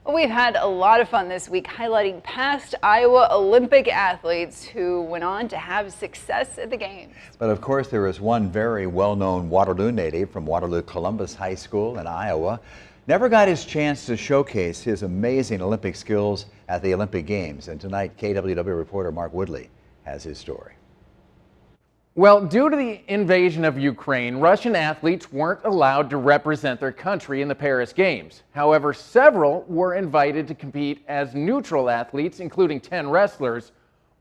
We've had a lot of fun this week highlighting past Iowa Olympic athletes who went on to have success at the Games. But of course, there is one very well-known Waterloo native from Waterloo Columbus High School in Iowa. Never got his chance to showcase his amazing Olympic skills at the Olympic Games. And tonight, KWW reporter Mark Woodley has his story. Well, due to the invasion of Ukraine, Russian athletes weren't allowed to represent their country in the Paris Games. However, several were invited to compete as neutral athletes, including 10 wrestlers,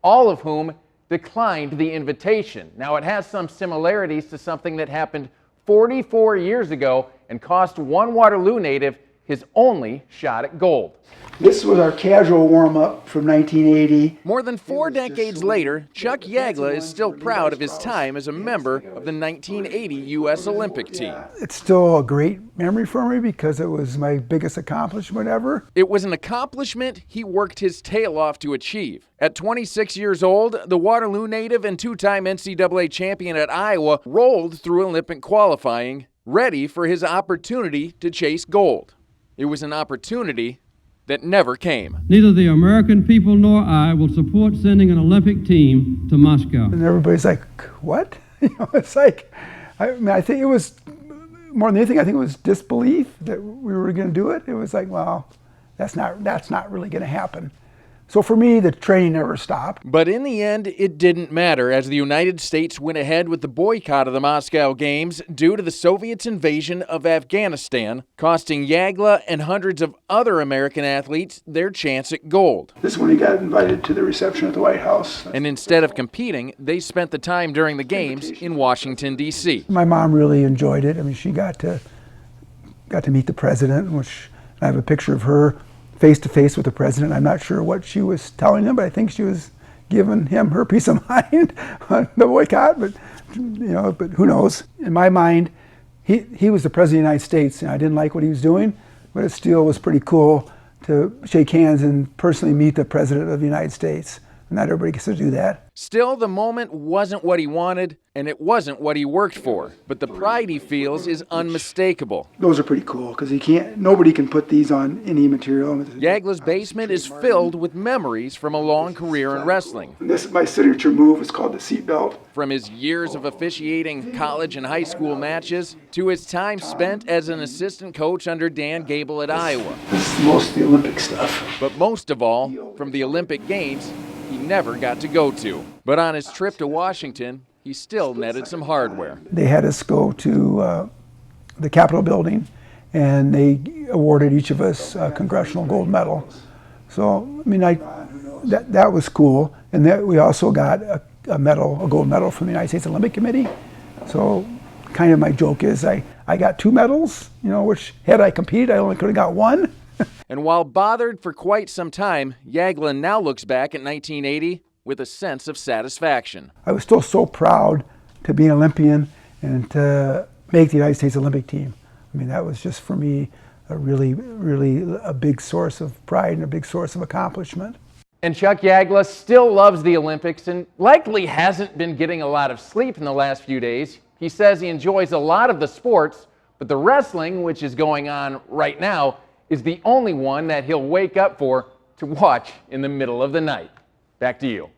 all of whom declined the invitation. Now, it has some similarities to something that happened 44 years ago and cost one Waterloo native his only shot at gold. This was our casual warm-up from 1980. More than 4 decades later, Chuck Yagla is still proud of his time as a member of the 1980 U.S. Olympic team. It's still a great memory for me because it was my biggest accomplishment ever. It was an accomplishment he worked his tail off to achieve. At 26 years old, the Waterloo native and two-time NCAA champion at Iowa rolled through Olympic qualifying, ready for his opportunity to chase gold. It was an opportunity that never came. Neither the American people nor I will support sending an Olympic team to Moscow. And everybody's like, what? It's like, I think it was, more than anything, I think it was disbelief that we were going to do it. It was like, well, that's not really going to happen. So for me, the training never stopped. But in the end, it didn't matter as the United States went ahead with the boycott of the Moscow Games due to the Soviets' invasion of Afghanistan, costing Yagla and hundreds of other American athletes their chance at gold. This is when he got invited to the reception at the White House. And instead of competing, they spent the time during the Games in Washington, D.C. My mom really enjoyed it. I mean, she got to meet the president, which I have a picture of her face-to-face with the president. I'm not sure what she was telling him, but I think she was giving him her peace of mind on the boycott, but who knows? In my mind, he was the president of the United States, and I didn't like what he was doing, but it still was pretty cool to shake hands and personally meet the president of the United States. Not everybody gets to do that. Still, the moment wasn't what he wanted, and it wasn't what he worked for. But the pride he feels is unmistakable. Those are pretty cool because nobody can put these on any material. Yagla's basement is filled with memories from a long career in wrestling. This is my signature move. It's called the seat belt. From his years of officiating college and high school matches to his time spent as an assistant coach under Dan Gable at Iowa. This is most of the Olympic stuff. But most of all, from the Olympic Games, he never got to go to. But on his trip to Washington, he still netted some hardware. They had us go to the Capitol building, and they awarded each of us a congressional gold medal. So, I mean, that was cool. And that we also got a gold medal from the United States Olympic Committee. So, kind of my joke is I got 2 medals, which had I competed, I only could have got 1. And while bothered for quite some time, Yagla now looks back at 1980 with a sense of satisfaction. I was still so proud to be an Olympian and to make the United States Olympic team. I mean, that was just for me a really, really a big source of pride and a big source of accomplishment. And Chuck Yagla still loves the Olympics and likely hasn't been getting a lot of sleep in the last few days. He says he enjoys a lot of the sports, but the wrestling, which is going on right now, is the only one that he'll wake up for to watch in the middle of the night. Back to you.